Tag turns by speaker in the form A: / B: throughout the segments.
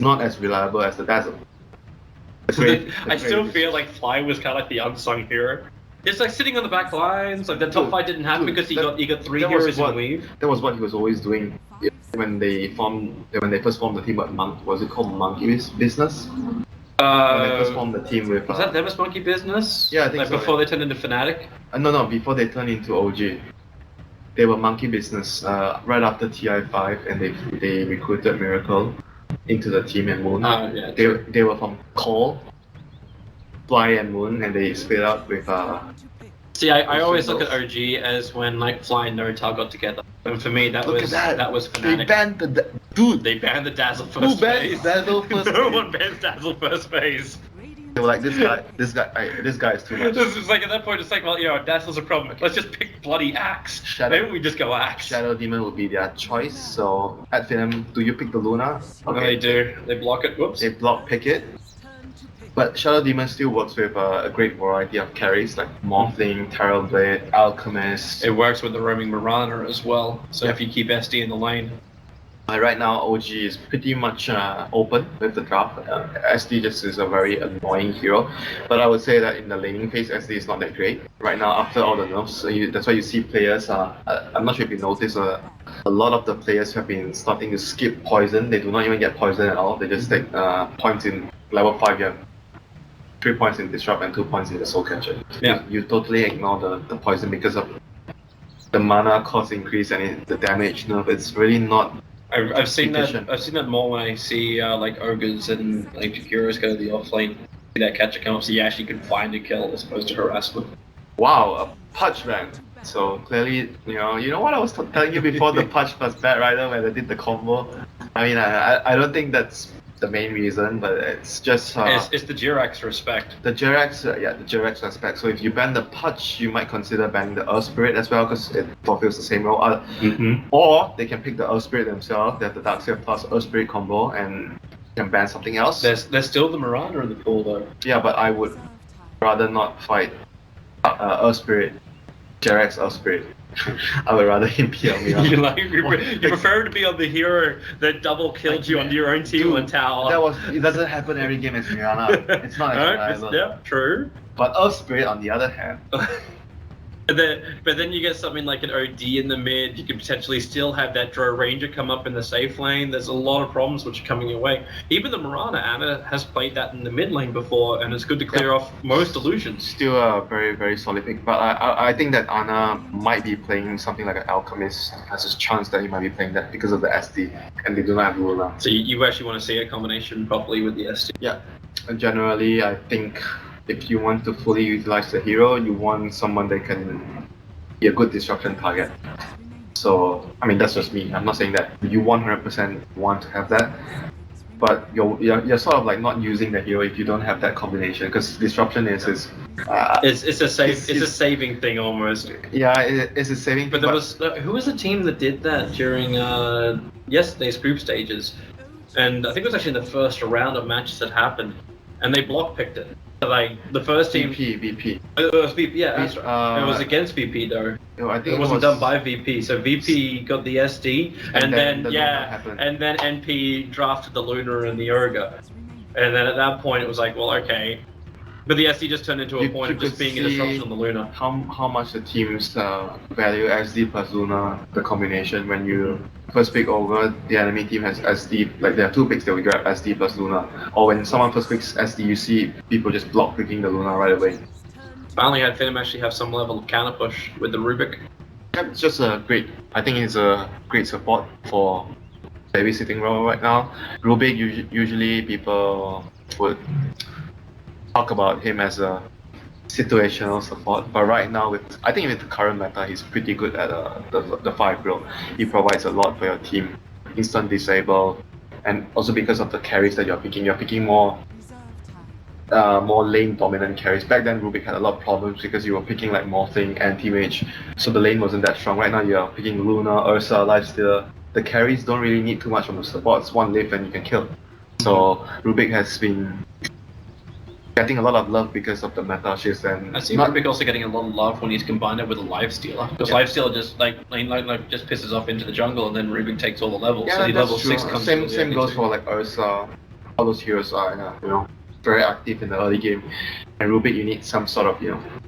A: not as reliable as the Dazzle.
B: I still feel like Fly was kind of like the unsung hero. It's like sitting on the back lines. Like the top fight didn't happen because he got 3 heroes in the weave.
A: That was what he was always doing when they first formed the team. But was it called Monkey Business? When they first formed the team with.
B: Was that Demis Monkey Business?
A: Yeah, I think
B: like
A: so.
B: Before they turned into Fnatic.
A: No, before they turned into OG. They were Monkey Business right after TI5, and they recruited Miracle into the team and Moon.
B: Yeah,
A: they were from Call, Fly and Moon, and they split up with.
B: See, I always look at OG as when like Fly and Notal got together, and for me that was Fnatic.
A: They banned
B: They banned the Dazzle first
A: Who banned
B: phase.
A: Dazzle first
B: No
A: phase?
B: one bans Dazzle first phase.
A: They were like, this guy is too much.
B: This is like at that point, it's like, well, Dazzle's a problem. Let's just pick bloody Axe. Maybe we just go Axe.
A: Shadow Demon would be their choice. So at Finem, do you pick the Luna?
B: Okay. They do. They block it. Whoops.
A: They pick it. But Shadow Demon still works with a great variety of carries like Morphling, Terrorblade, Alchemist.
B: It works with the roaming Mirana as well. So if you keep SD in the lane.
A: Right now, OG is pretty much open with the draft. SD just is a very annoying hero, but I would say that in the laning phase, SD is not that great. Right now, after all the nerfs, so that's why you see players, I'm not sure if you noticed, a lot of the players have been starting to skip poison. They do not even get poison at all. They just take points in level 5, you have 3 points in Disrupt and 2 points in the Soul Catcher.
B: Yeah.
A: You totally ignore the poison because of the mana cost increase and the damage nerf. It's really not.
B: I've seen that more when I see like ogres and like heroes go to the offlane. See that catcher come up, so you actually can find a kill as opposed to harass them.
A: Wow, a Pudge ban. So clearly, you know what I was telling you before the Pudge plus Bad Rider when they did the combo. I mean, I don't think that's the main reason, but it's just
B: it's the Jirax respect.
A: The Jirax, the Jirax respect. So if you ban the Pudge, you might consider banning the Earth Spirit as well because it fulfills the same role. Or they can pick the Earth Spirit themselves. They have the Darkseer plus Earth Spirit combo and can ban something else.
B: There's still the Miranda in the pool though.
A: Yeah, but I would rather not fight Earth Spirit, Jirax Earth Spirit. I would rather him be on me.
B: You prefer to be on the hero that double killed you on your own team on tower.
A: It doesn't happen every game as Mirana. It's not as reliable.
B: Yeah, true.
A: But Earth Spirit on the other hand.
B: But then you get something like an OD in the mid, you could potentially still have that Dro Ranger come up in the safe lane. There's a lot of problems which are coming your way. Even the Mirana, Anna has played that in the mid lane before, and it's good to clear off most illusions.
A: Still a very, very solid pick, but I think that Anna might be playing something like an Alchemist. Has a chance that he might be playing that because of the SD, and they do not have Luna.
B: So you actually want to see a combination properly with the SD?
A: Yeah, and generally I think if you want to fully utilize the hero, you want someone that can be a good disruption target. So, I mean, that's just me. I'm not saying that you 100% want to have that, but you're sort of like not using the hero if you don't have that combination, because disruption is
B: it's a saving thing almost.
A: Yeah, it's a saving.
B: But who was the team that did that during yesterday's group stages, and I think it was actually in the first round of matches that happened, and they block picked it. Like the first team,
A: VP.
B: It was VP. Yeah, that's right. It was against VP though.
A: No, I think
B: it wasn't done by VP. So VP got the SD, and then NP drafted the Luna and the Urga, and then at that point it was like, well, okay. But the SD just turned into a point of just being a disruption on the Luna.
A: How much the teams value SD plus Luna, the combination. When you first pick over, the enemy team has SD, like there are 2 picks that we grab SD plus Luna. Or when someone first picks SD, you see people just block picking the Luna right away.
B: Finally had Finem actually have some level of counter push with the Rubik.
A: Yeah, it's just I think it's a great support for babysitting role right now. Rubik, usually people would talk about him as a situational support, but right now I think with the current meta, he's pretty good at the 5 role. He provides a lot for your team, instant disable, and also because of the carries that you're picking more lane dominant carries. Back then Rubik had a lot of problems because you were picking like Morphling and Anti-Mage, so the lane wasn't that strong. Right now you're picking Luna, Ursa, Lifestealer. The carries don't really need too much from the supports, 1 lift and you can kill. So Rubik has been getting a lot of love because of the meta shifts, and
B: I see Rubik also getting a lot of love when he's combined it with a Lifestealer, because Lifestealer just just pisses off into the jungle, and then Rubik takes all the levels.
A: Yeah,
B: so he
A: that's
B: level
A: true.
B: 6 comes
A: Same goes for like Ursa. all those heroes are, very active in the early game. And Rubik, you need some sort of,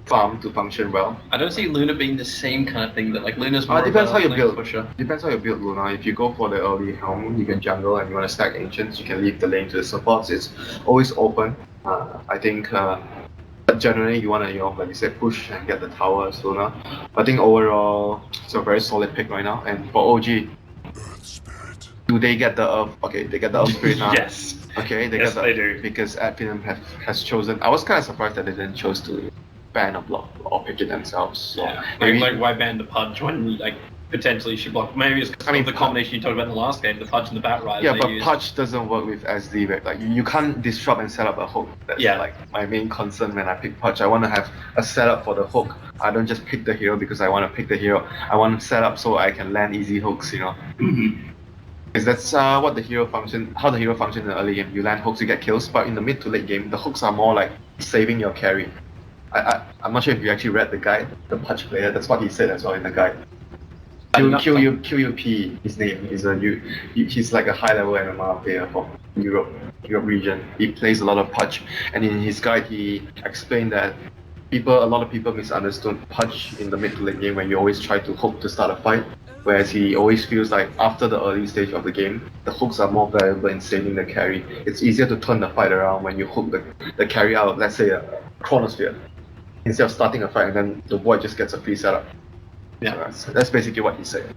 A: farm to function well.
B: I don't see Luna being the same kind of thing. That like Luna's more
A: Depends
B: of a
A: how you
B: lane
A: build.
B: pusher.
A: Depends how you build Luna. If you go for the early helm, you can jungle and you want to stack ancients, you can leave the lane to the supports. It's always open. I think generally you want to, like you said, push and get the tower as Luna. I think overall it's a very solid pick right now. And for OG, do they get the Earth? Okay, they get the Earth Spirit now.
B: Yes.
A: Okay,
B: Yes, they do.
A: Because Finem has chosen. I was kind of surprised that they didn't choose to ban or block or pick it themselves. So
B: Yeah.
A: maybe,
B: Like why ban the Pudge when like potentially she blocked? Maybe it's because the combination you talked about in the last game, the Pudge and the Bat Rider.
A: yeah, but Pudge doesn't work with SD. Right? Like you can't disrupt and set up a hook. That's like my main concern when I pick Pudge. I want to have a setup for the hook. I don't just pick the hero because I want to pick the hero. I want to set up so I can land easy hooks. Because that's what the hero function, how the hero functions in the early game. You land hooks, you get kills, but in the mid to late game, the hooks are more like saving your carry. I'm not sure if you actually read the guide, the Pudge player. That's what he said as well in the guide. QUP, his name is he's like a high level MMR player from Europe region. He plays a lot of Pudge, and in his guide he explained that a lot of people misunderstood Pudge in the mid to late game when you always try to hook to start a fight. Whereas he always feels like after the early stage of the game, the hooks are more valuable in saving the carry. It's easier to turn the fight around when you hook the carry out, let's say a Chronosphere, instead of starting a fight and then the Void just gets a free setup. Yeah, so that's basically what he said.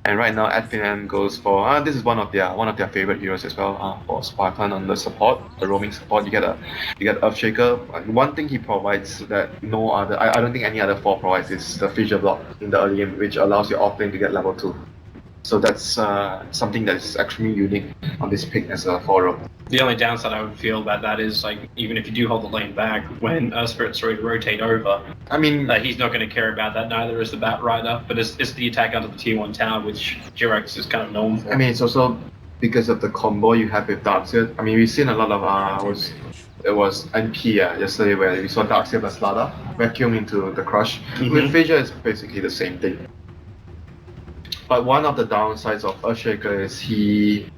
A: And right now, Finem goes for this is one of their favorite heroes as well. For Spartan on the support, the roaming support, you get Earthshaker. One thing he provides that no other, I don't think any other 4 provides is the fissure block in the early game, which allows your offlane to get level 2. So that's something that is actually unique on this pick as a 4-row.
B: The only downside I would feel about that is like even if you do hold the lane back, when Spirit's ready to rotate over,
A: I mean,
B: he's not going to care about that. Neither is the Bat Rider, but it's the attack onto the tier 1 tower, which Jirax is kind of known for.
A: I mean, it's also because of the combo you have with Darkseid. I mean, we've seen a lot of it was NP yesterday where we saw Darkseid plus Lada vacuum into the crush. With Fissure, it's basically the same thing. But one of the downsides of Earthshaker is he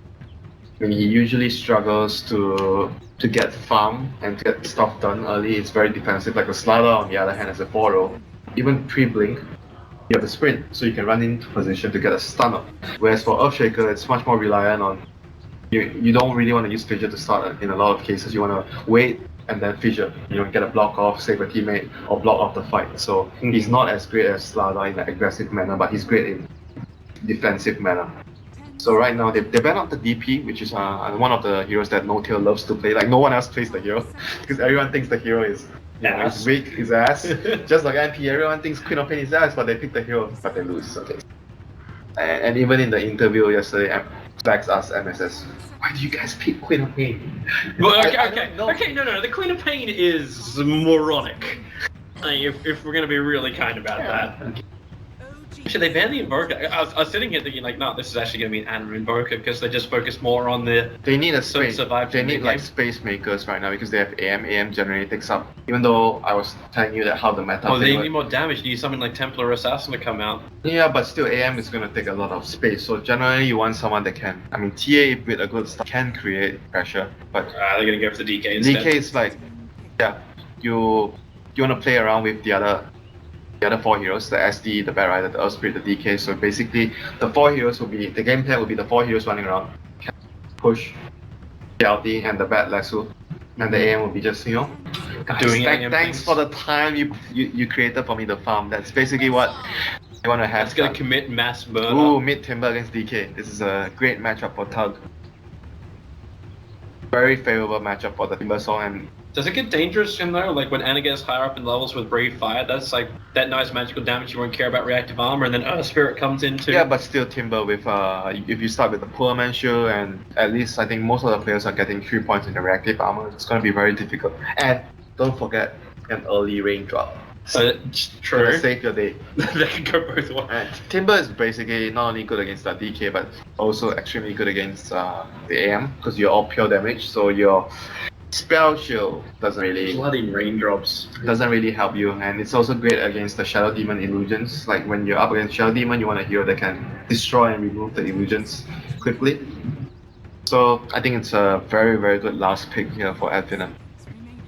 A: usually struggles to get farm and to get stuff done early. It's very defensive. Like a Slada on the other hand as a 4-row, even pre-blink, you have a sprint, so you can run into position to get a stun up. Whereas for Earthshaker, it's much more reliant on you don't really want to use Fissure to start in a lot of cases. You want to wait and then Fissure, get a block off, save a teammate, or block off the fight. So he's not as great as Slada in an aggressive manner, but he's great in defensive manner. So right now they banned out the DP, which is one of the heroes that No-Tail loves to play. Like no one else plays the hero because everyone thinks the hero is is weak, his ass. Just like NP, everyone thinks Queen of Pain is ass, but they pick the hero, but they lose. Okay. And even in the interview yesterday, Bax asked MSS, "Why do you guys pick Queen of Pain?"
B: Well, okay, no. The Queen of Pain is moronic. If we're gonna be really kind about that. Actually, they banned the Invoker. I was sitting here thinking, like, no, this is actually going to be an Anna Invoker because they just focus more on the.
A: They need a space. They need like space makers right now because they have AM. AM generally takes up. Even though I was telling you that how the meta.
B: Oh, they need more damage. You need something like Templar Assassin to come out.
A: Yeah, but still, AM is going to take a lot of space. So generally, you want someone that can. I mean, TA with a good start can create pressure, but
B: they're going to go for the DK instead.
A: DK is like, you want to play around with the other 4 heroes, the SD, the Bat Rider, the Earth Spirit, the DK. So basically, the 4 heroes will be, the game plan will be the 4 heroes running around, push, PLT, and the Bat Lasso. And the AM will be just, guys,
B: doing
A: thanks for the time you created for me to farm. That's basically what you want to have.
B: It's going to commit mass murder.
A: Ooh, mid Timber against DK. This is a great matchup for Tug. Very favorable matchup for the Timber Song. And
B: does it get dangerous in there? Like when Anna gets higher up in levels with Brave Fire, that's like that nice magical damage you won't care about reactive armor, and then Earth Spirit comes in too.
A: Yeah, but still Timber with if you start with the Poor Man Shield, and at least I think most of the players are getting 3 points in the reactive armor, it's going to be very difficult. And don't forget an early rain drop.
B: True.
A: Save your day.
B: That can go both ways.
A: And Timber is basically not only good against the DK, but also extremely good against the AM because you're all pure damage, so your Spell Shield doesn't really
B: bloody raindrops
A: doesn't really help you, and it's also great against the Shadow Demon illusions. Like when you're up against Shadow Demon, you want a hero that can destroy and remove the illusions quickly. So I think it's a very, very good last pick here for Finem.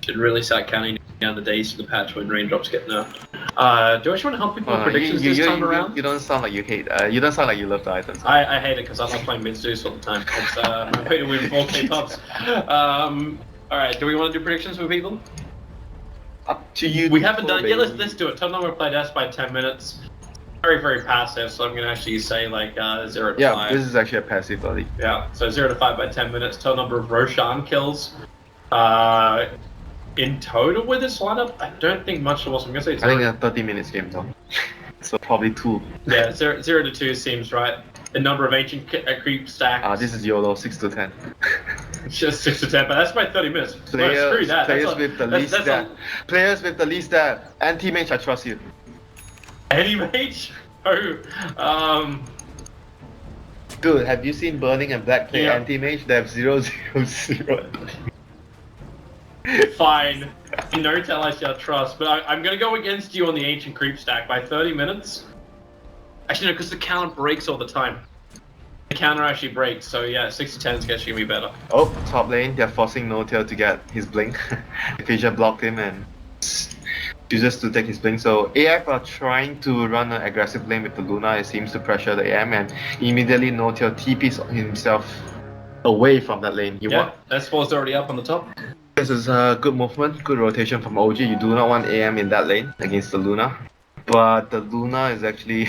B: Should really start counting down the days to the patch when raindrops get nerfed. Do I just want to help people with predictions this time around?
A: You don't sound like you hate. You don't sound like you love the items.
B: I hate it because I like playing mid-deuce all the time. It's my way to win 4K pubs. Alright, do we want to do predictions with people?
A: Up to you.
B: We haven't done it. Yeah, let's do it. Total number of played S by 10 minutes. Very, very passive, so I'm going to actually say like 0 to 5.
A: Yeah, this is actually a passive early.
B: Yeah, so 0 to 5 by 10 minutes. Total number of Roshan kills. In total with this lineup, I don't think much was. I'm going to say 0.
A: I think a 30 minutes game though. So probably 2.
B: Yeah, 0 to 2 seems right. The number of ancient creep stacks.
A: This is YOLO, 6 to 10.
B: Just 6 to 10, but that's by 30 minutes. Screw that.
A: Players with the least stat. Players with the least stat. Anti-mage, I trust you.
B: Any mage? Oh,
A: Dude, have you seen Burning and Black play anti-mage? They have 0-0-0.
B: Fine. No tell I shall trust, but I'm going to go against you on the ancient creep stack by 30 minutes. Actually, no, because the counter breaks all the time. The counter actually breaks, so yeah, 6 to 10 is actually going to be better.
A: Oh, top lane, they're forcing No-Tail to get his blink. Fissure blocked him and chooses to take his blink. So AF are trying to run an aggressive lane with the Luna. It seems to pressure the AM, and immediately No-Tail TPs himself away from that lane.
B: S4's already up on the top.
A: This is a good movement, good rotation from OG. You do not want AM in that lane against the Luna. But the Luna is actually...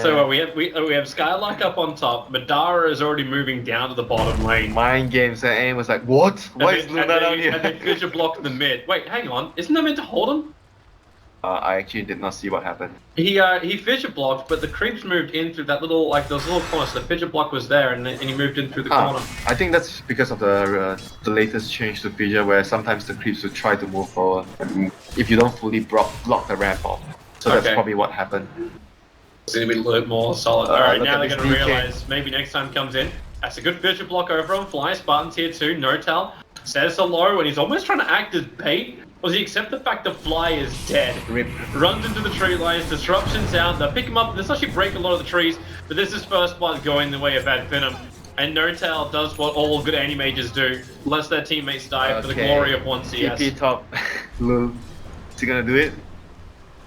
B: So we have Skylark up on top. Madara is already moving down to the bottom lane.
A: Mind games, and AIM was like, what? Why is Luna down here?
B: And then Fissure blocked the mid. Wait, hang on. Isn't that meant to hold him?
A: I actually did not see what happened.
B: He Fissure blocked, but the creeps moved in through that little, like those little corners. The Fissure block was there, and he moved in through the corner.
A: I think that's because of the latest change to Fissure, where sometimes the creeps will try to move forward if you don't fully block the ramp off. So that's probably what happened.
B: It's gonna be a little bit more solid. Alright, now they're gonna realize maybe next time comes in. That's a good Fissure block over on Fly. Spartan's here too. No-Tal says hello, and he's almost trying to act as bait. Does he accept the fact that Fly is dead?
A: Rip.
B: Runs into the tree lines, disruptions out, they'll pick him up, this actually break a lot of the trees, but this is first blood going the way of Bad Finem. And No-Tail does what all good anti-mages do, lets their teammates die for the glory of one CS.
A: TP top. Lul. Is he gonna do it?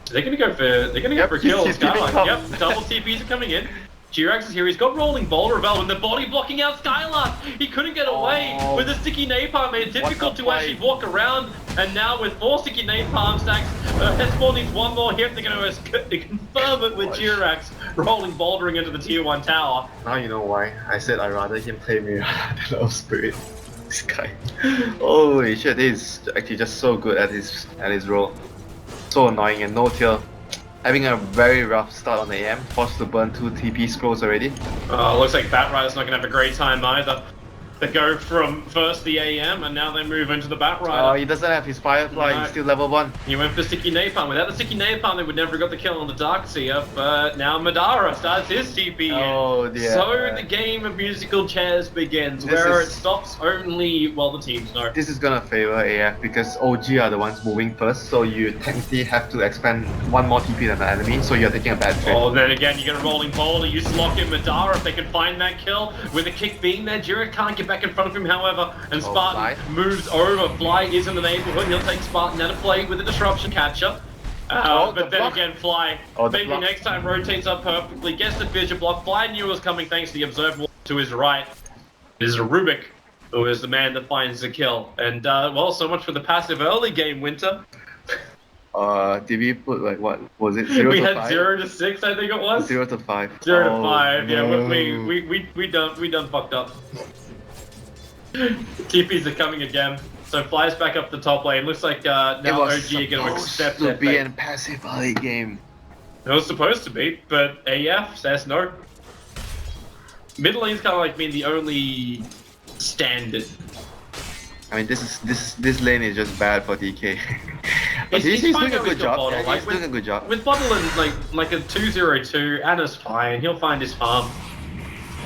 B: They're gonna go for a kill. Skylark. Yep, double TPs are coming in. Jirax is here, he's got Rolling Boulder Rebel and the body blocking out Skylark! He couldn't get away with the sticky napalm, made it difficult to actually walk around, and now with 4 sticky napalm stacks, S4 needs 1 more hit, they're going to confirm it with Jirax rolling bouldering into the tier 1 tower.
A: Now you know why. I said I'd rather him play me than Love Spirit. This guy. Holy shit, he's actually just so good at his role. So annoying, and No-Tail having a very rough start on the AM, forced to burn 2 TP scrolls already.
B: Looks like Batrider's not going to have a great time either. They go from first the AM and now they move into the Batrider.
A: He doesn't have his Firefly, he's still level 1.
B: He went for Sticky Napalm. Without the Sticky Napalm, they would never have got the kill on the Darkseer, but now Madara starts his TP.
A: Oh dear.
B: So the game of musical chairs begins, where it stops only while the teams know.
A: This is gonna favor AF because OG are the ones moving first, so you technically have to expend 1 more TP than the enemy, so you're taking a bad trade.
B: Oh, then again, you get a Rolling Boulder, you lock in Madara if they can find that kill. With a kick being there, Jira can't get back in front of him, however, and Spartan moves over. Fly is in the neighborhood, he'll take Spartan out of play with a disruption catcher. But then again, Fly, maybe next time rotates up perfectly, gets the Fissure block. Fly knew it was coming thanks to the Observer to his right. It is Rubik, who is the man that finds the kill. And, well, so much for the passive early game, Winter.
A: Did we put like what was it? 0
B: we
A: to
B: had
A: 5?
B: 0 to 6, I think it was.
A: 0 to 5.
B: 0 to 5.
A: No.
B: Yeah, we done fucked up. TPs are coming again. So Fly's back up the top lane. Looks like now OG are going to accept
A: it. Be a passive early game.
B: It was supposed to be, but AF says no. Mid lane's kind of like being the only standard.
A: I mean, this lane is just bad for DK. But he's doing a good job. Yeah, he's doing a good job.
B: With Bottle and like a 2-0-2, Anna's fine. He'll find his farm.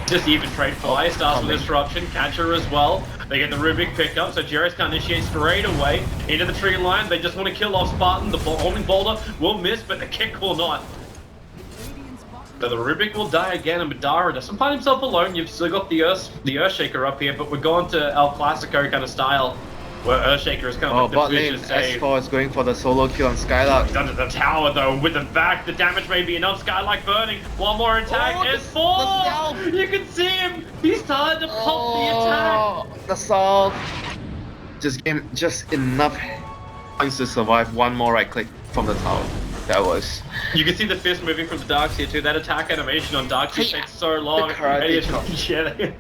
B: Just even trade Fly, starts with Disruption, Catcher as well. They get the Rubik pickup, so Jairus can initiate straight away into the tree line. They just want to kill off Spartan. The Rolling Boulder will miss, but the kick will not. So the Rubik will die again, and Madara doesn't find himself alone. You've still got the Earthshaker up here, but we're going to El Clasico kind of style, where Earthshaker is kind of
A: bot
B: the
A: lane,
B: vicious save.
A: S4 is going for the solo kill on Skylark.
B: He's under the tower though, with the back, the damage may be enough. Skylark burning, one more attack, S4! You can see him! He's starting to pop the attack!
A: The salt! Just enough points to survive one more right click from the tower. That was...
B: You can see the fist moving from the Darkseer too. That attack animation on Darkseer takes so long.
A: The karate chop.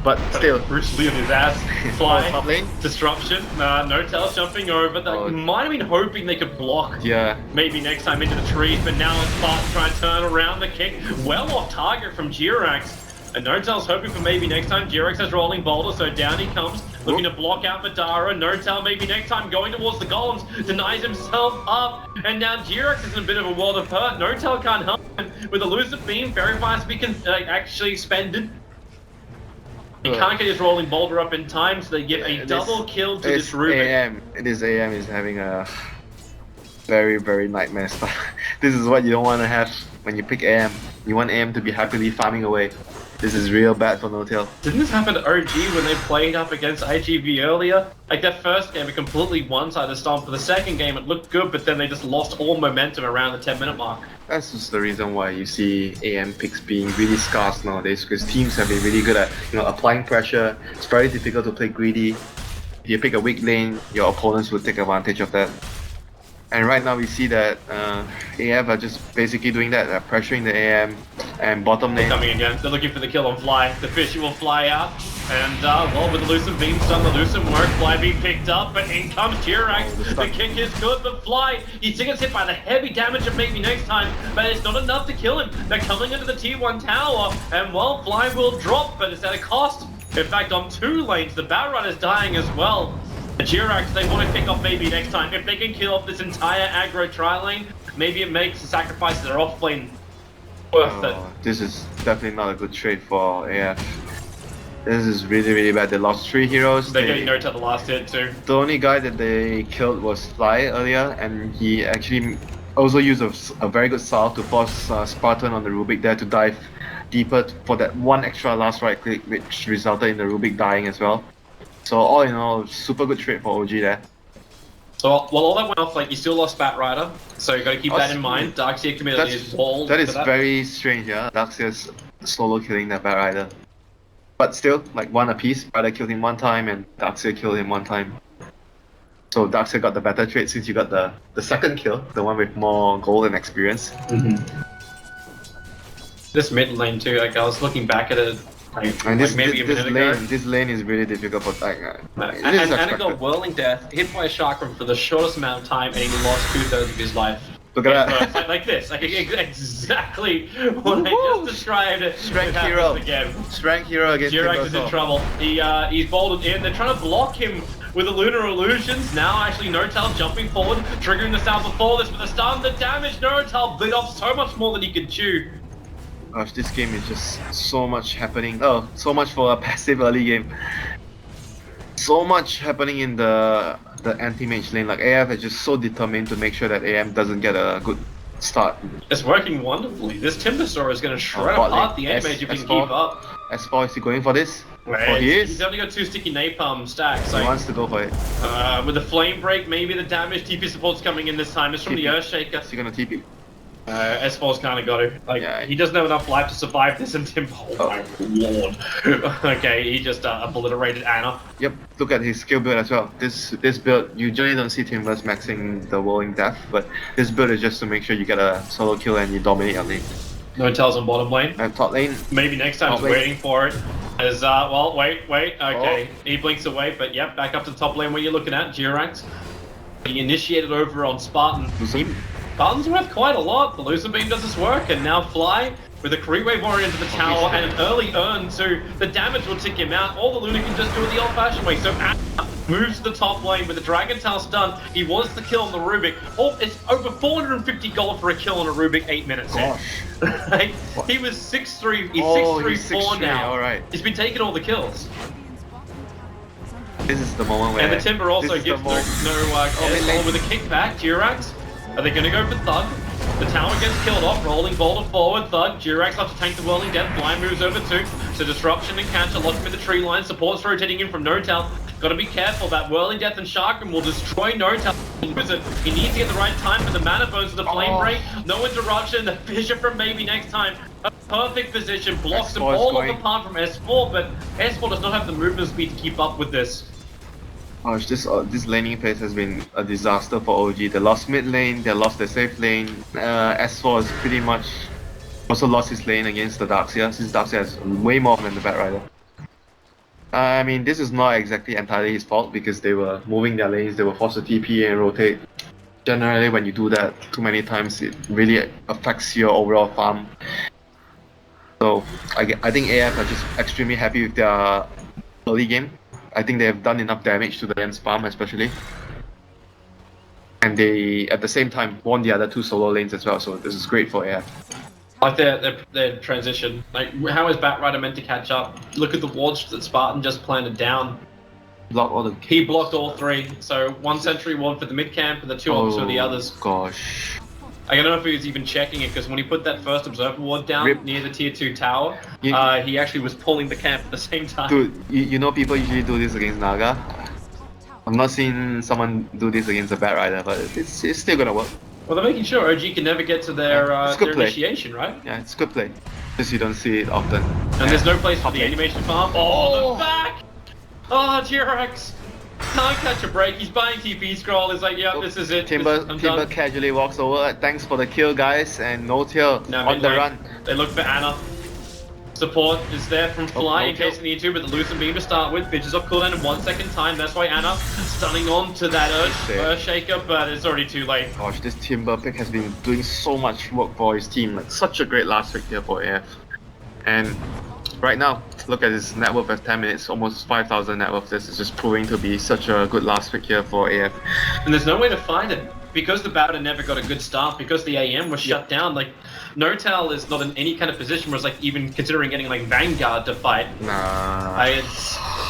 A: But still,
B: Bruce Lee on his ass. Fly.
A: top lane.
B: Disruption. No tail jumping over. They might have been hoping they could block.
A: Yeah.
B: Maybe next time into the trees, but now it's Spartan trying to turn around the kick. Well off target from Jirax. And No-Tail's hoping for maybe next time. Jirax has rolling boulder, so down he comes. Looking to block out Madara. No-Tail maybe next time going towards the golems. Denies himself up. And now Jirax is in a bit of a world of hurt. No-Tail can't help him. With elusive beam, very fast to be actually expended. He can't get his rolling boulder up in time, so they give a double kill to this Rubik.
A: AM. This AM is having a very, very nightmare start. This is what you don't want to have when you pick AM. You want AM to be happily farming away. This is real bad for No-Tail.
B: Didn't this happen to OG when they played up against IGV earlier? Like that first game, it completely one-sided stomp. For the second game, it looked good, but then they just lost all momentum around the 10-minute mark.
A: That's just the reason why you see AM picks being really scarce nowadays, because teams have been really good at applying pressure. It's very difficult to play greedy. If you pick a weak lane, your opponents will take advantage of that. And right now we see that AF are just basically doing that. They're pressuring the AM and bottom lane.
B: Coming again. They're looking for the kill on Fly. The Fishy will fly out. And, well, with the elusive beam stun, the elusive work. Fly being picked up, but in comes Jirax. The kick is good, but Fly, he still gets hit by the heavy damage of maybe next time, but it's not enough to kill him. They're coming into the T1 tower, and, well, Fly will drop, but it's at a cost. In fact, on 2 lanes, the Batrun is dying as well. The Jirax, they want to pick off maybe next time. If they can kill off this entire aggro tri-lane, maybe it makes the sacrifice of their off-lane worth it.
A: This is definitely not a good trade for AF. This is really, really bad. They lost 3 heroes.
B: They're getting no to the last hit too.
A: The only guy that they killed was Fly earlier, and he actually also used a very good salve to force Spartan on the Rubik there to dive deeper for that one extra last right click, which resulted in the Rubik dying as well. So all in all, super good trade for OG there.
B: So while all that went off, like you still lost Batrider, so you got to keep that in mind. Darkseer community is walled.
A: That is very strange, yeah. Darkseer's solo killing that Batrider, but still like 1 apiece. Batrider killed him 1 time, and Darkseer killed him 1 time. So Darkseer got the better trade since you got the second kill, the one with more gold and experience.
B: This mid lane too. Like I was looking back at it.
A: And this lane is really difficult for
B: and got Whirling Death, hit by a chakram for the shortest amount of time, and he lost 2/3 of his life.
A: Look at that.
B: So like this, like exactly what I just described.
A: Strength hero
B: again.
A: Strength hero against
B: Jirax is in trouble. He's bolted in. They're trying to block him with the Lunar Illusions. Now actually No-Tail jumping forward, triggering the sound before this with the stun. The damage, No-Tail bit off so much more than he could chew.
A: Gosh, this game is just so much happening. Oh, so much for a passive early game. So much happening in the anti-mage lane. Like AF is just so determined to make sure that AM doesn't get a good start.
B: It's working wonderfully. This Timbersaur is going to shred apart the anti-mage if he can keep up.
A: S4, is he going for this?
B: Wait,
A: he is.
B: He's only got 2 sticky napalm stacks. So
A: he wants to go for it.
B: With the flame break, maybe the damage. TP support's coming in this time. It's from the Earthshaker.
A: Is he gonna TP?
B: S4's kind of got to. Like, yeah. He doesn't have enough life to survive this, and Tim. Oh my lord. Okay, he just obliterated Anna.
A: Yep. Look at his skill build as well. This build, you usually don't see Timbers maxing the Whirling Death, but this build is just to make sure you get a solo kill and you dominate your lane.
B: No-Tail's on bottom lane.
A: And top lane.
B: Maybe next time he's waiting for it. As well, wait. Okay, he blinks away, but yep, back up to the top lane where you're looking at Jirax. He initiated over on Spartan. Spartan's worth quite a lot. The Lucid Beam does this work, and now Fly with a Creep Wave Warrior into the tower and an early urn too. The damage will tick him out. All the Luna can just do it the old-fashioned way. So Anna moves to the top lane with the Dragon Tail stun. He wants the kill on the Rubik. Oh, it's over 450 gold for a kill on a Rubik 8 minutes in. Right? He was 6-3. He's 6-3-4 now.
A: All right.
B: He's been taking all the kills.
A: This is the moment where...
B: And the Timber also gives no with a kickback. Jirax, are they going to go for Thug? The tower gets killed off, rolling boulder forward, Thug, Jirax have to tank the Whirling Death, Blind moves over too. So Disruption and Catcher lock him in the tree line, support's rotating in from Notel. Gotta be careful, that Whirling Death and Sharkman will destroy Notel. He needs to get the right time for the mana bones of the Flame Break. No interruption, the Fissure from maybe next time. A perfect position, blocks them all off apart from S4, but S4 does not have the movement speed to keep up with this.
A: Gosh, this laning phase has been a disaster for OG. They lost mid lane, they lost their safe lane. S4 has pretty much also lost his lane against the Darkseer, since Darkseer has way more than the Batrider. I mean, this is not exactly entirely his fault because they were moving their lanes, they were forced to TP and rotate. Generally, when you do that too many times, it really affects your overall farm. So, I think AF are just extremely happy with their early game. I think they have done enough damage to the lane farm especially. And they, at the same time, won the other two solo lanes as well, so this is great for AF.
B: Like their transition. Like, how is Batrider meant to catch up? Look at the wards that Spartan just planted down. He blocked all three. So one sentry ward for the mid camp and the two ops for the others.
A: Gosh.
B: I don't know if he was even checking it because when he put that first observer ward down near the tier 2 tower, he actually was pulling the camp at the same time.
A: Dude, you know people usually do this against Naga. I've not seen someone do this against a Batrider, but it's still gonna work.
B: Well, they're making sure OG can never get to their initiation, right?
A: Yeah, it's good play. Just you don't see it often.
B: And there's no place for the animation farm. Oh, the back! Oh, Jirax! Can't catch a break. He's buying TP scroll. It's like, yeah, this is it.
A: Timber casually walks over. Thanks for the kill, guys, and no tail on the run.
B: They look for Ana. Support is there from Fly in case they need to, but the Lucent Beam to start with. Bitches off cooldown in 1 second time. That's why Ana stunning on to that Earthshaker, but it's already too late.
A: Gosh, this Timber pick has been doing so much work for his team. Like, such a great last pick here for AF. And right now, look at his net worth at 10 minutes, almost 5,000 net worth. This is just proving to be such a good last pick here for AF.
B: And there's no way to find it. Because the Batrider never got a good start, because the AM was shut down, like, Notel is not in any kind of position where it's like even considering getting like Vanguard to fight.
A: Nah.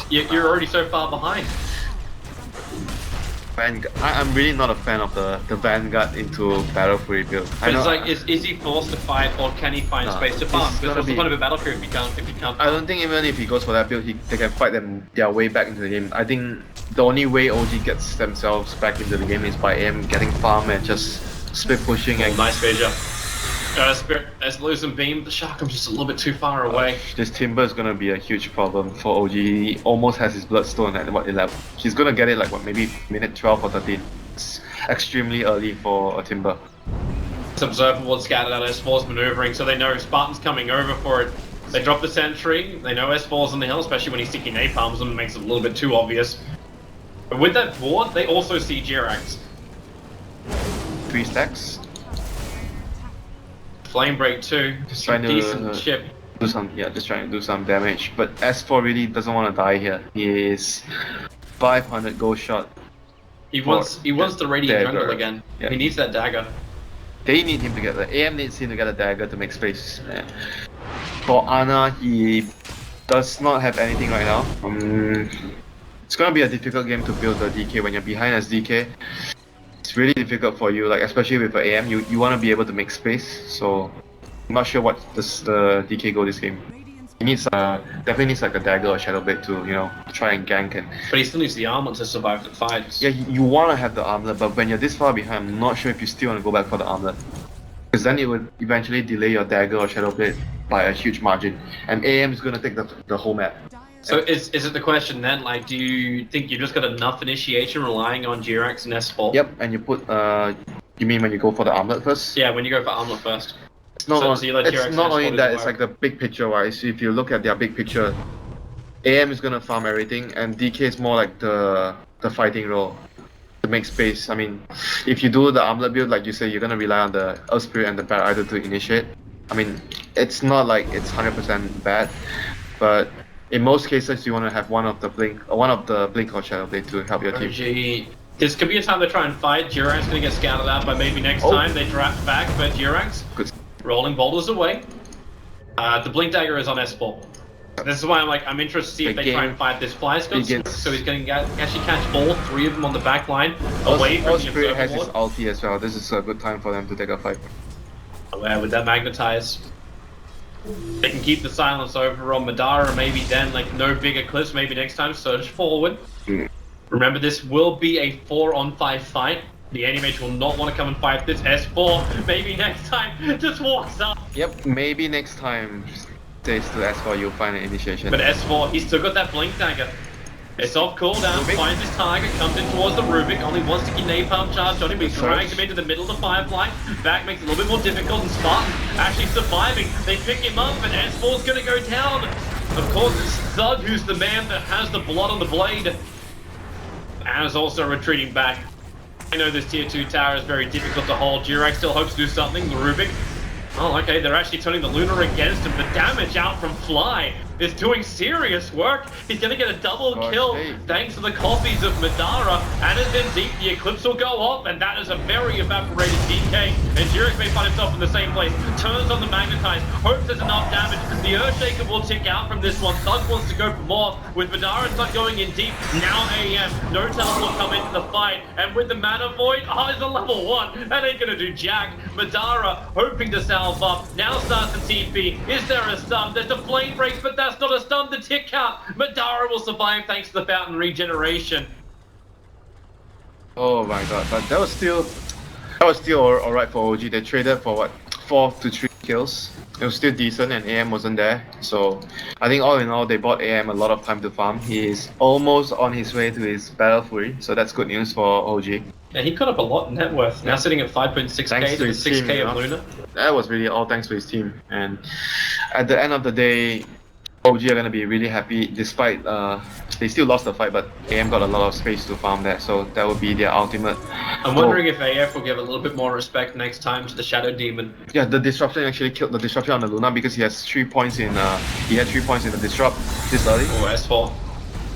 B: You're already so far behind.
A: I'm really not a fan of the Vanguard into Battle Fury build.
B: But it's like, is he forced to fight or can he find space to farm? Because what's the point of a Battle Fury if you can't farm?
A: I don't think even if he goes for that build, they can fight their way back into the game. I think the only way OG gets themselves back into the game is by AM getting farm and just split pushing. And
B: nice Fissure. As Lucent Beam, the Sharkham's just a little bit too far away.
A: This Timber is gonna be a huge problem for OG. He almost has his Bloodstone at what 11. He's gonna get it like what, maybe minute 12 or 13. It's extremely early for a Timber.
B: This Observer Ward scattered out S4's maneuvering, so they know Spartan's coming over for it. They drop the sentry, they know S4's on the hill, especially when he's sticking napalms them, it makes it a little bit too obvious. But with that ward, they also see Jirax.
A: 3 stacks.
B: Flame Break too,
A: Just trying to
B: decent chip.
A: Just trying to do some damage. But S4 really doesn't want to die here. He is 500 gold shot.
B: He wants the Radiant Jungle again.
A: Yeah.
B: He needs that dagger.
A: They need him to get the AM needs him to get a dagger to make space. For Ana, he does not have anything right now. It's gonna be a difficult game to build the DK when you're behind as DK. It's really difficult for you, like especially with the AM, you want to be able to make space. So I'm not sure what the DK go this game. He needs definitely needs like a dagger or shadow blade to try and gank and.
B: But he still needs the armor to survive the fight.
A: Yeah, you want to have the armlet, but when you're this far behind, I'm not sure if you still want to go back for the armlet, because then it would eventually delay your dagger or shadow blade by a huge margin, and AM is going to take the whole map.
B: So is it the question then, like, do you think you just got enough initiation relying on Jirax and S4?
A: Yep, and you put, you mean when you go for the armlet first?
B: Yeah, when you go for armlet first.
A: It's not only that, it's like the big picture wise. If you look at their big picture, AM is gonna farm everything, and DK is more like the fighting role to make space. I mean, if you do the armlet build, like you say, you're gonna rely on the Earth Spirit and the Batrider to initiate. I mean, it's not like it's 100% bad, but in most cases, you want to have one of the blink or shadow blade to help your team.
B: Gee. This could be a time they try and fight. Jirax gonna get scouted out by maybe next time they draft back, but Jirax rolling boulders away. The blink dagger is on S4. This is why I'm interested to see if they try and fight this fly skull. So he's going to actually catch all 3 of them on the back line away from the
A: Spirit has his ulti as well. This is a good time for them to take a fight.
B: Where would that magnetize? They can keep the silence over on Madara, maybe then like no bigger cliffs, maybe next time surge forward. Remember, this will be a 4-on-5 fight. The Animage will not want to come and fight this. S4, maybe next time, just walks up.
A: Yep, maybe next time stays to S4 you'll find an initiation.
B: But S4, he's still got that Blink Dagger. It's off cooldown, finds his target, comes in towards the Rubik, only wants to get napalm charge on him, but he drags him into the middle of the Firefly. Back makes it a little bit more difficult, and Spartan actually surviving. They pick him up, and S4's gonna go down. Of course, it's Thug who's the man that has the blood on the blade. And is also retreating back. I know this tier 2 tower is very difficult to hold. Jirac still hopes to do something. The Rubik. Oh, okay, they're actually turning the Lunar against him. The damage out from Fly is doing serious work. He's gonna get a double kill thanks to the copies of Madara. And as in deep, the Eclipse will go off, and that is a very evaporated DK. And Jirac may find himself in the same place. Turns on the Magnetize, hopes there's enough damage. The Earthshaker will tick out from this one. Thug wants to go for more. With Madara and Thug going in deep, now AM. No Tell will come into the fight. And with the Mana Void, it's a level 1. That ain't gonna do jack. Madara hoping to salve up. Now starts the TP. Is there a stun? There's a flame break, but that's not a stun. The tick count. Madara will survive thanks to the fountain regeneration.
A: Oh my god, but that was still alright for OG. They traded for what, 4 to 3 kills. It was still decent, and AM wasn't there. So I think all in all, they bought AM a lot of time to farm. He is almost on his way to his Battle Fury, so that's good news for OG.
B: Yeah, he cut up a lot in net worth. Now sitting at 5.6k to 6k of Luna.
A: That was really all thanks to his team. And at the end of the day, OG are gonna be really happy, despite they still lost the fight, but AM got a lot of space to farm there, so that would be their ultimate.
B: I'm wondering if AF will give a little bit more respect next time to the Shadow Demon.
A: Yeah, the disruption actually killed the disruption on the Luna because he has 3 points in he had 3 points in the disrupt this early.
B: Oh, S4.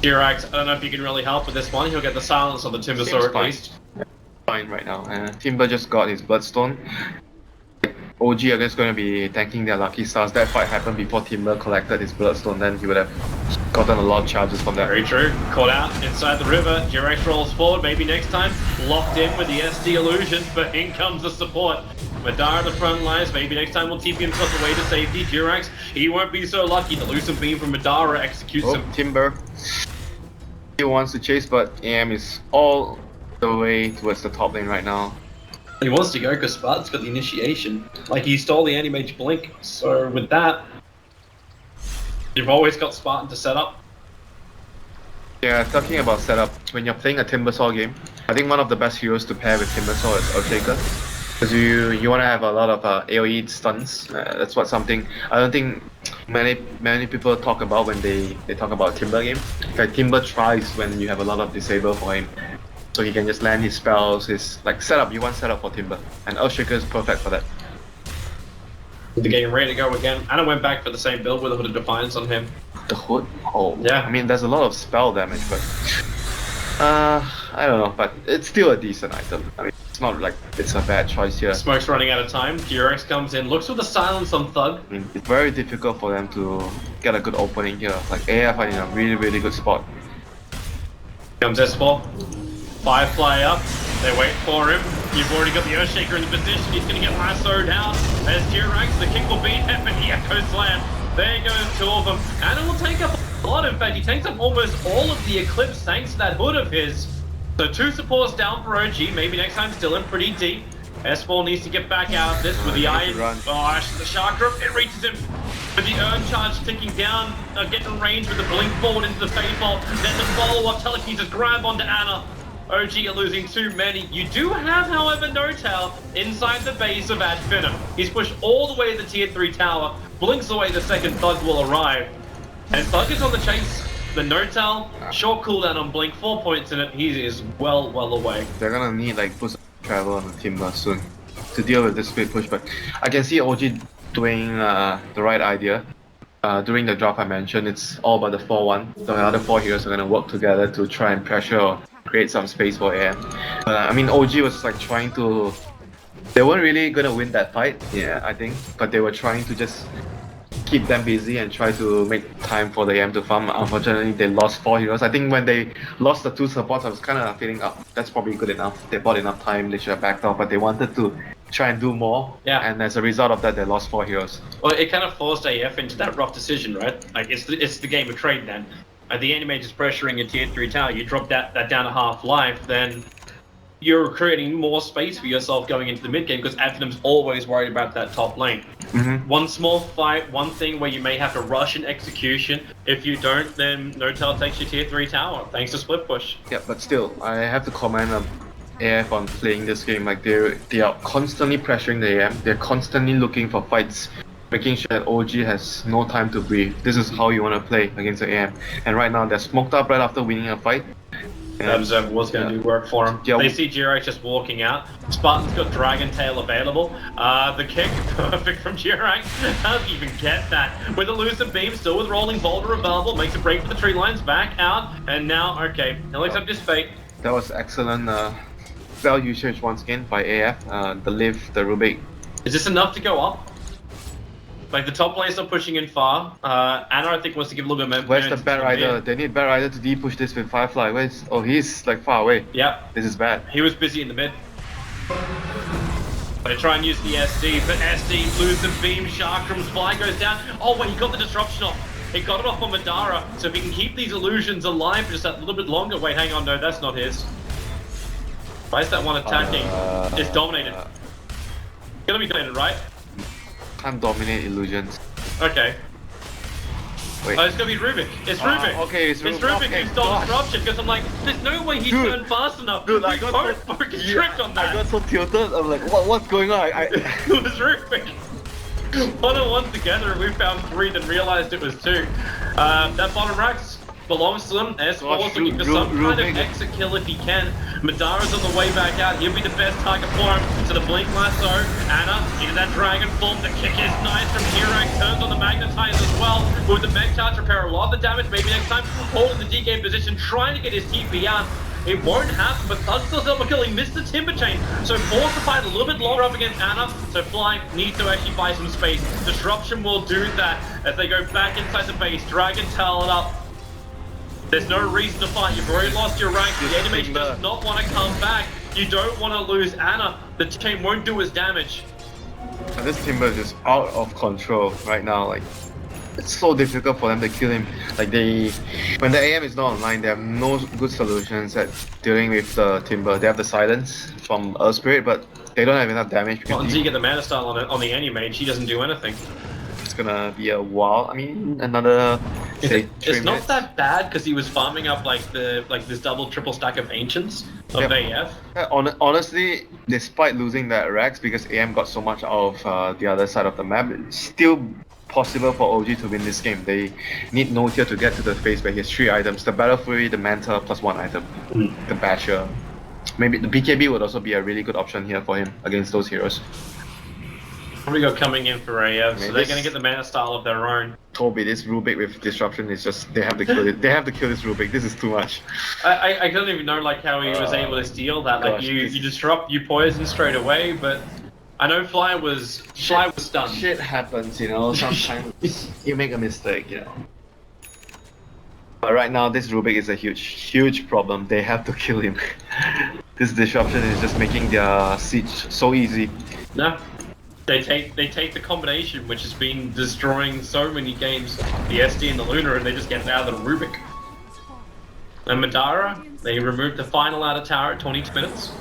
B: Jirac, I don't know if you can really help with this one. He'll get the silence on the Timbersaw at least.
A: Fine right now. Timber just got his Bloodstone. OG are just going to be tanking their lucky stars. That fight happened before Timber collected his Bloodstone, then he would have gotten a lot of charges from that.
B: Very true. Caught out inside the river. Jirac rolls forward, maybe next time. Locked in with the SD illusion, but in comes the support. Madara at the front lines, maybe next time will TP himself away to safety. Jirac, he won't be so lucky. The Lucent Beam from Madara executes him.
A: Timber. He wants to chase, but AM is all the way towards the top lane right now.
B: He wants to go because Spartan's got the initiation. Like, he stole the Animage Blink, so with that, you've always got Spartan to set up.
A: Yeah, talking about setup, when you're playing a Timbersaw game, I think one of the best heroes to pair with Timbersaw is Earthshaker. Because you want to have a lot of AoE stuns. That's what something I don't think many people talk about when they talk about Timber game. In fact, Timber thrives when you have a lot of disable for him. So he can just land his spells, his like setup. You want setup for Timber, and Earthshaker is perfect for that.
B: The game ready to go again. Anna went back for the same build with a Hood of Defiance on him.
A: The Hood? Oh,
B: yeah.
A: I mean, there's a lot of spell damage, but I don't know. But it's still a decent item. I mean, it's not like it's a bad choice here.
B: Smoke's running out of time. Jirac comes in, looks for the silence on Thug.
A: I mean, it's very difficult for them to get a good opening here. Like AF are in a really good spot.
B: Comes S4. Firefly up, they wait for him. You've already got the Earthshaker in the position, he's gonna get lassoed out. As Jirac, the kick will beat him, but he Echo Slam. There goes 2 of them. And it will take up a lot, in fact, he takes up almost all of the Eclipse thanks to that Hood of his. So 2 supports down for OG, maybe next time still in pretty deep. S4 needs to get back out of this with the Iron. Oh, the Chakra, it reaches him. With the Urn Charge ticking down, getting range with the Blink forward into the Fade Bolt. Then the follow-up telekinesis grab onto Anna. OG are losing too many. You do have, however, No-Tail inside the base of Finem. He's pushed all the way to the tier 3 tower, blinks away the second Thug will arrive. And Thug is on the chase. The No-Tail, short cooldown on Blink, 4 points in it. He is well away.
A: They're gonna need like boost travel on the Timber soon to deal with this split push, but I can see OG doing the right idea. During the draft I mentioned, it's all about the 4-1. The other 4 heroes are gonna work together to try and pressure or create some space for AM. I mean, OG was like trying to... They weren't really gonna win that fight, yeah, I think, but they were trying to just keep them busy and try to make time for the AM to farm. Unfortunately, they lost 4 heroes. I think when they lost the 2 supports, I was kind of feeling, oh, that's probably good enough. They bought enough time, they should have backed off, but they wanted to try and do more.
B: Yeah.
A: And as a result of that, they lost 4 heroes.
B: Well, it kind of forced AF into that rough decision, right? Like, it's the game of trade then. The enemy is pressuring a tier 3 tower, you drop that down to half life, then you're creating more space for yourself going into the mid game because Finem's always worried about that top lane. One small fight, one thing where you may have to rush an execution. If you don't, then Notel takes your tier 3 tower, thanks to split push.
A: Yeah, but still, I have to comment on AF on playing this game. Like they are constantly pressuring the AM. They're constantly looking for fights, making sure that OG has no time to breathe. This is how you want to play against the AM. And right now they're smoked up right after winning a fight.
B: Observer was going to do work for him.
A: Yeah.
B: They see Jirac just walking out. Spartan's got Dragon Tail available. The kick, perfect from Jirac. Doesn't even get that. With a elusive beam, still with rolling boulder available, makes a break for the tree lines, back out, and now, okay, he'll accept his fate.
A: That was excellent spell usage once again by AF. The Liv, the Rubik.
B: Is this enough to go up? Like, the top lane's not pushing in far. Anna, I think, wants to give a little bit of...
A: Where's the Bat Rider? They need Bat Rider to de-push this with Firefly. Where's... Oh, he's like far away.
B: Yep.
A: This is bad.
B: He was busy in the mid. They try and use the SD, but SD lose the beam, Sharkram's fly goes down. Oh wait, he got the disruption off. He got it off on Madara, so if he can keep these illusions alive for just that little bit longer. Wait, hang on, no, that's not his. Why is that one attacking? It's dominated. Gonna be dominated, right?
A: Can't dominate illusions.
B: Okay.
A: Wait.
B: Oh, it's gonna be Rubik. It's Rubik.
A: Okay, it's Rubik.
B: It's Rubik
A: Okay,
B: who stole
A: gosh.
B: disruption because I'm like, there's no way he
A: Dude.
B: turned fast enough.
A: Dude, I
B: We
A: got
B: both
A: so-
B: fucking
A: Yeah,
B: tricked on that.
A: I got so tilted. I'm like, what's going on?
B: It was Rubik. 1-on-1 together, we found 3, then realized it was 2. That bottom racks belongs to them. S4's
A: Gosh,
B: looking for some kind of
A: Rubik.
B: exit kill if he can. Madara's on the way back out. He'll be the best target for him. To the blink lasso. Anna into that dragon form. The kick is nice from Jirac. Turns on the magnetize as well. With the mech charge repair a lot of the damage. Maybe next time. Holding the DK position. Trying to get his TP out. It won't happen, but Thug still self kill. He missed the timber chain, so forced to fight a little bit longer up against Anna. So Fly needs to actually buy some space. Disruption will do that as they go back inside the base. Dragon Tail it up. There's no reason to fight. You've already lost your rank. The animation does not want to come back. You don't want to lose Anna. The chain won't do his damage.
A: And this Timber is just out of control right now. Like, it's so difficult for them to kill him. Like when the AM is not online, they have no good solutions at dealing with the Timber. They have the silence from Earth Spirit, but they don't have enough damage.
B: Well, until you get the mana style on the anime, she doesn't do anything.
A: It's gonna be a while. I mean, another. Say, 3
B: It's not
A: minutes.
B: that bad because he was farming up like this double triple stack of ancients of AF.
A: Yeah, honestly, despite losing that Rex, because AM got so much out of the other side of the map, it's still possible for OG to win this game. They need no tier to get to the phase where he has 3 items: the Battle Fury, the Manta, plus 1 item, the Basher. Maybe the BKB would also be a really good option here for him against those heroes.
B: What we got coming in for AF? So they're
A: this-
B: going to get the mana style of their own.
A: Toby, this Rubik with disruption is just they have to kill it. They have to kill this Rubik. This is too much.
B: I don't even know like how he was able to steal that. Like
A: gosh,
B: you
A: this-
B: disrupt, you poison straight away, but I know Fly was stunned.
A: Shit happens, you know. Sometimes you make a mistake, you know. But right now, this Rubik is a huge problem. They have to kill him. This disruption is just making their siege so easy.
B: No. They take the combination which has been destroying so many games, the SD and the Luna, and they just get it out of the Rubik. And Madara, they removed the final outer tower at 22 minutes.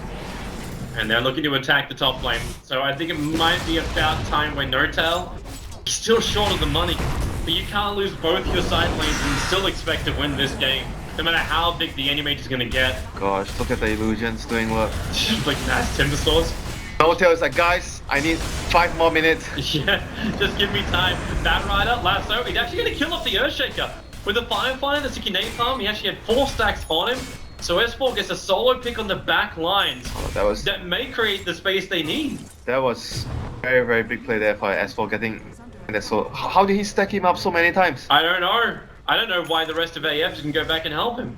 B: And they're looking to attack the top lane. So I think it might be about time when Notel is still short of the money. But you can't lose both your side lanes and still expect to win this game. No matter how big the animate is going to get.
A: Gosh, look at the illusions doing work.
B: Like mass timber saws.
A: Notel is like, guys, I need 5 more minutes.
B: Yeah, just give me time. Bat Rider, Lasso, he's actually going to kill off the Earthshaker. With the Firefly and the Sticky Napalm, he actually had 4 stacks on him. So S4 gets a solo pick on the back lines.
A: Oh,
B: that may create the space they need.
A: that was very big play there for S4 getting that solo. How did he stack him up so many times?
B: I don't know. I don't know why the rest of AF didn't go back and help him.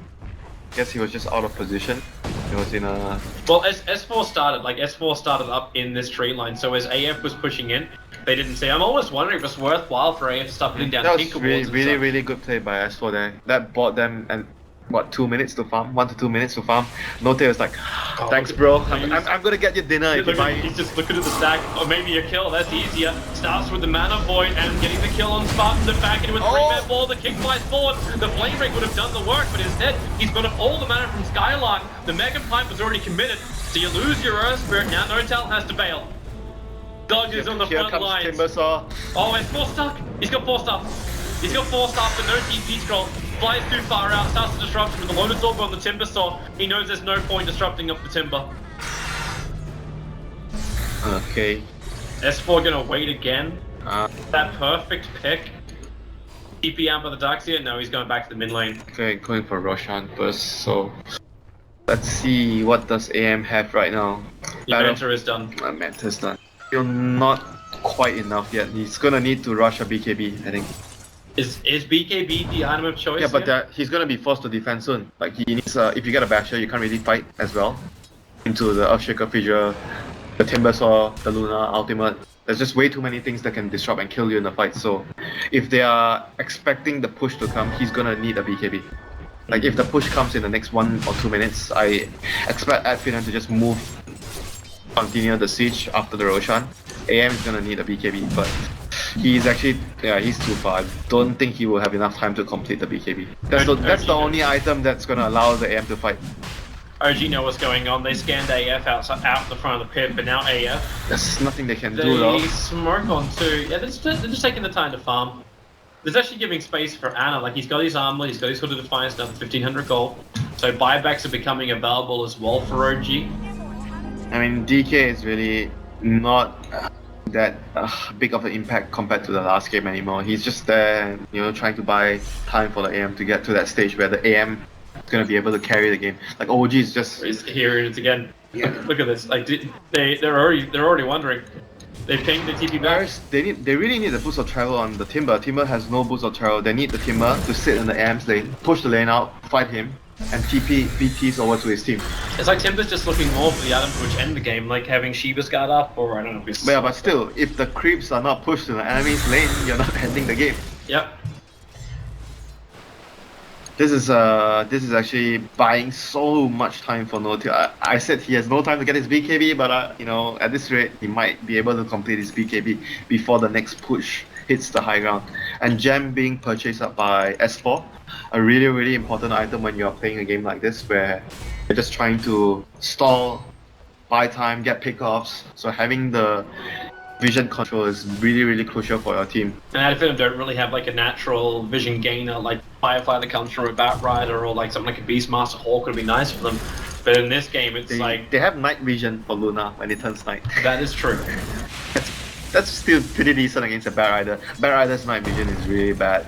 A: Guess he was just out of position. He was in a...
B: Well, S4 started up in this tree line, so as AF was pushing in, they didn't see. I'm almost wondering if it's worthwhile for AF to start putting down
A: That was
B: Tinkerboards and
A: really good play by S4 there. That bought them and what, 2 minutes to farm? 1 to 2 minutes to farm. Notail is like, thanks bro, I'm gonna get you dinner if you buy
B: He's just looking at the stack, or maybe a kill, that's easier. Starts with the Mana Void and getting the kill on Spartan to back into a 3-man ball. The kick flies forward. The Flame Break would have done the work, but instead, he's got all the mana from Skylark. The Mega Pipe was already committed, so you lose your Earth Spirit. Now Notal has to bail. Dog is on the front lines.
A: Timbersaw.
B: Oh, it's 4-star. He's got 4-star. He's got 4-star, but no TP scroll. Flies too far out, starts the disruption with the Lotus Orb on the Timbersaw. He knows there's no point disrupting up the Timber.
A: Okay.
B: S4 gonna wait again. That perfect pick. TP out by the Darkseer. No, he's going back to the mid lane.
A: Okay, going for Roshan first, so let's see what does AM have right now.
B: Your mentor is done.
A: Mentor's done. Still not quite enough yet. He's gonna need to rush a BKB, I think.
B: Is BKB the item of choice?
A: Yeah, but he's gonna be forced to defend soon. Like he needs, if you get a Basher, you can't really fight as well. Into the Earthshaker Fissure, the Timbersaw, the Luna Ultimate. There's just way too many things that can disrupt and kill you in the fight. So if they are expecting the push to come, he's gonna need a BKB. Like if the push comes in the next 1 or 2 minutes, I expect Finem to just continue the siege after the Roshan. AM is gonna need a BKB, but he's actually, he's too far. I don't think he will have enough time to complete the BKB. That's the only item that's gonna allow the AM to fight.
B: OG know what's going on. They scanned AF out the front of the pit, but now AF.
A: There's nothing they can do though.
B: They smoke on too. Yeah, they're just taking the time to farm. There's actually giving space for Ana. Like he's got his armor, he's got his Hood of Defiance, another 1500 gold. So buybacks are becoming available as well for OG.
A: I mean, DK is really not that big of an impact compared to the last game anymore. He's just there, trying to buy time for the AM to get to that stage where the AM is gonna be able to carry the game. Like OG is just
B: here it is again. Yeah. Look at this. Like they're already wondering. They pinged the TP back.
A: They really need the boost of travel on the Timber. Timber has no boost of travel. They need the Timber to sit in the AM's lane, push the lane out, fight him, and TP BTs over to his team.
B: It's like Timber's just looking more for the item to end the game, like having Shiba's guard up, or I don't know if it's...
A: Yeah, but still, if the creeps are not pushed to the enemy's lane, you're not ending the game.
B: Yep.
A: This is actually buying so much time for Notail. I said he has no time to get his BKB, but at this rate, he might be able to complete his BKB before the next push hits the high ground. And Gem being purchased up by S4, a really, really important item when you're playing a game like this, where you're just trying to stall, buy time, get pickoffs. So having the vision control is really, really crucial for your team.
B: And Finem don't really have like a natural vision gainer like Firefly that comes from a Bat Rider, or like something like a Beastmaster Hawk would be nice for them. But in this game, it's
A: they have night vision for Luna when it turns night.
B: That is true.
A: That's still pretty decent against a Bat Rider. Bat Rider's night vision is really bad.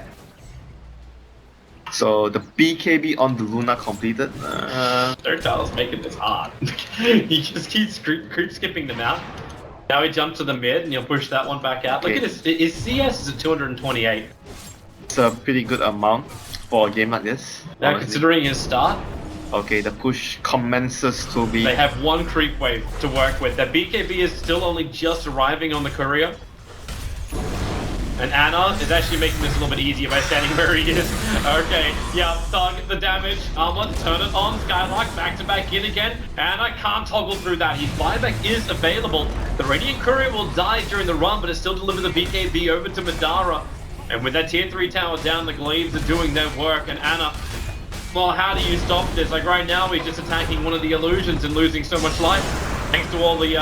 A: So the BKB on the Luna completed.
B: Notal's making this hard. He just keeps creep skipping them out. Now he jumps to the mid and he'll push that one back out.
A: Okay.
B: Look at his CS is at 228.
A: It's a pretty good amount for a game like this.
B: Now
A: honestly.
B: considering his start.
A: Okay, the push commences to be...
B: They have one creep wave to work with. Their BKB is still only just arriving on the courier. And Ana is actually making this a little bit easier by standing where he is. Okay, yeah, target the damage. Armor, turn it on. Skylark back to back in again. Ana can't toggle through that. His buyback is available. The Radiant Courier will die during the run, but it still delivers the BKB over to Madara. And with that tier 3 tower down, the Glaives are doing their work. And Ana, well, how do you stop this? Like right now, we're just attacking one of the illusions and losing so much life. Thanks to all the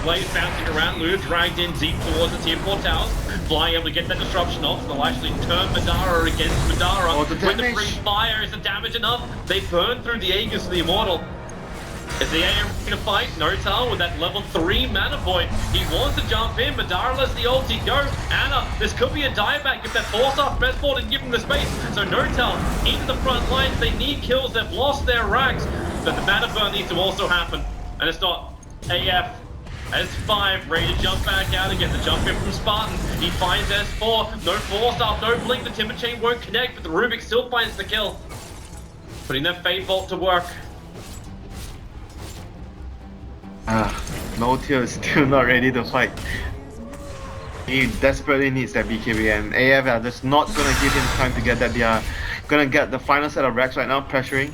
B: Glaives bouncing around, Lou dragged in deep towards the tier 4 towers, flying able to get that disruption off. They'll actually turn Madara against Madara.
A: Oh, the
B: with the free fire, is the damage enough? They burn through the Aegis of the Immortal. Is the AM to fight? Notal with that level 3 mana point. He wants to jump in, Madara lets the ulti go. Ana, this could be a dieback if that 4-star Best didn't give him the space. So Notal into the front lines, they need kills, they've lost their racks. But the mana burn needs to also happen. And it's not AF. S5 ready to jump back out again. The jump in from Spartan. He finds S4. No 4-star, no blink. The Timber Chain won't connect, but the Rubik still finds the kill. Putting that Fade Bolt to work.
A: Notail is still not ready to fight. He desperately needs that BKB, and AF are just not gonna give him time to get that. Gonna get the final set of racks right now, pressuring.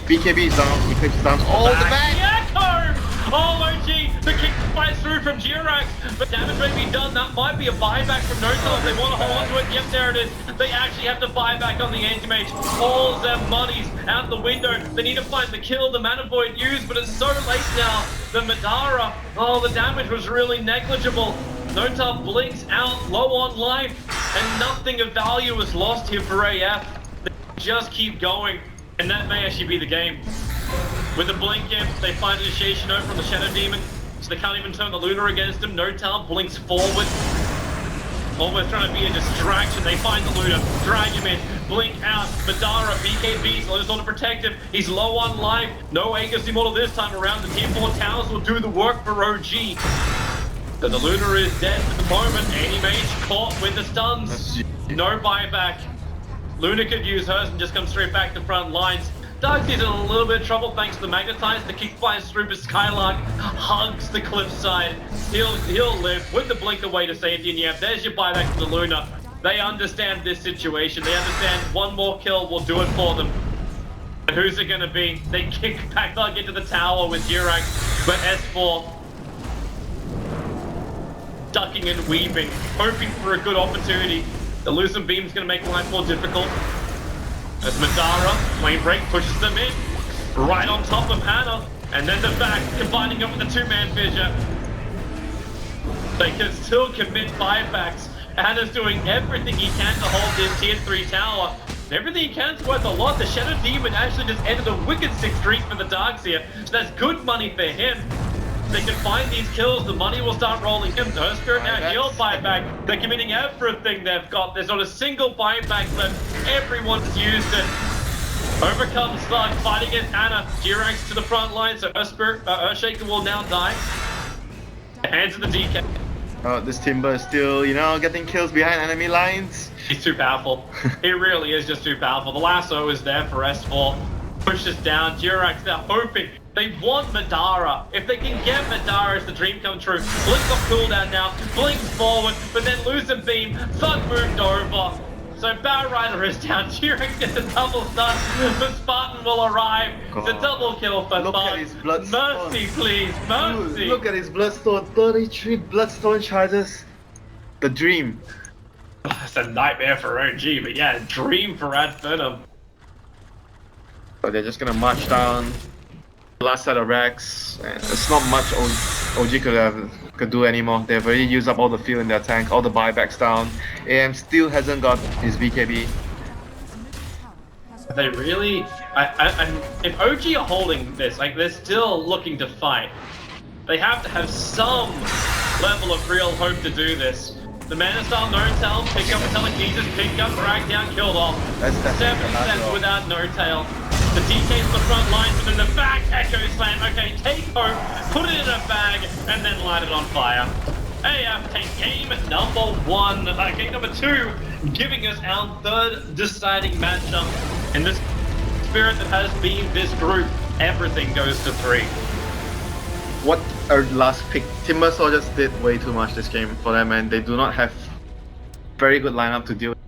A: BKB is down, Eclipse is down. Oh, the back!
B: Echo! Oh, OG! The kick fights through from Jirax, but damage may be done. That might be a buyback from Noto if they want to hold on to it. Yep, there it is. They actually have to buy back on the anti-mage. All their money's out the window. They need to find the kill, the mana void used, but it's so late now. The Madara, oh, the damage was really negligible. Nota blinks out, low on life, and nothing of value was lost here for AF. They just keep going, and that may actually be the game. With the blink in, they find initiation note from the Shadow Demon, so they can't even turn the Luna against him. Notal blinks forward. Almost trying to be a distraction. They find the Luna, drag him in, blink out. Madara, BKB, so just want to protect him. He's low on life. No Aegis Immortal this time around. The Tier 4 towers will do the work for OG. So the Luna is dead at the moment. Anti-mage caught with the stuns. No buyback. Luna could use hers and just come straight back to front lines. Darkseid's in a little bit of trouble thanks to the Magnetize. The kick flies through, but Skylark hugs the cliffside. He'll live with the blink away to safety, and yeah, there's your buyback from the Luna. They understand this situation. They understand one more kill will do it for them. And who's it gonna be? They kick back, they'll get to the tower with Jirax, but S4 ducking and weaving, hoping for a good opportunity. The Lucent Beam's gonna make life more difficult. As Madara, Flame Break pushes them in, right on top of Hannah, and then the back, combining up with the two-man fissure. They can still commit buybacks. Hannah's doing everything he can to hold this tier 3 tower. Everything he can's worth a lot. The Shadow Demon actually just ended a wicked 6 streak for the Darkseid, so that's good money for him. They can find these kills, the money will start rolling in. Her Spirit now he'll buy back. They're committing everything they've got. There's not a single buyback left. Everyone's used it. Overcome Slug, fighting against Anna. Jirax to the front line, so Earthshaker will now die. Hands of the DK.
A: Oh, this Timber is still, you know, getting kills behind enemy lines.
B: He's too powerful. He really is just too powerful. The lasso is there for S4. Pushes down. Jirax, they're hoping. They want Madara. If they can get Madara, it's the dream come true. Blink off cooldown now. Blinks forward, but then Lucent Beam. Thug moved over. So Bow Rider is down. Jirax gets a double stun. The Spartan will arrive. It's a double kill for
A: Look
B: Thug.
A: at his bloodstone.
B: Mercy, please. Mercy.
A: Look at his bloodstone. 33 bloodstone charges. The dream.
B: It's a nightmare for OG, but yeah, dream for Ad Finem.
A: So they're just gonna march down. Last set of racks. It's not much OG could do anymore. They've already used up all the fuel in their tank, all the buybacks down. AM still hasn't got his BKB.
B: They really, if OG are holding this, like they're still looking to fight. They have to have some level of real hope to do this. The Mana Style No-Tail, pick up a Telekinesis, pick up, drag down, killed off. 7 cents without No-Tail. The DK's on the front lines, and in the back, Echo Slam. Okay, take hope, put it in a bag, and then light it on fire. AF take game number 1, game number 2, giving us our 3rd deciding matchup. In this spirit that has been this group, everything goes to 3.
A: What our last pick? Timber Soldiers did way too much this game for them, and they do not have very good lineup to deal with.